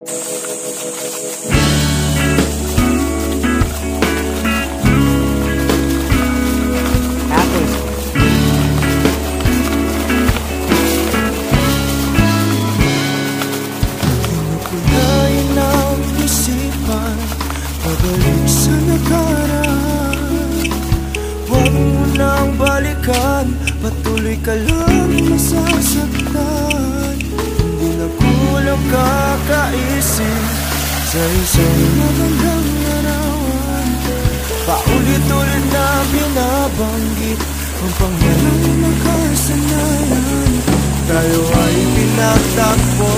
Pinupulayan ang isipan, pabalik sa nakaraan. Huwag mo nang balikan, patuloy ka lang masasaktan. Di na kulang kakaisip sa isang magandang larawan. Paulit-ulit na binabanggit ang pangalan ng nakasanayan. Tayo ay pinagtagpo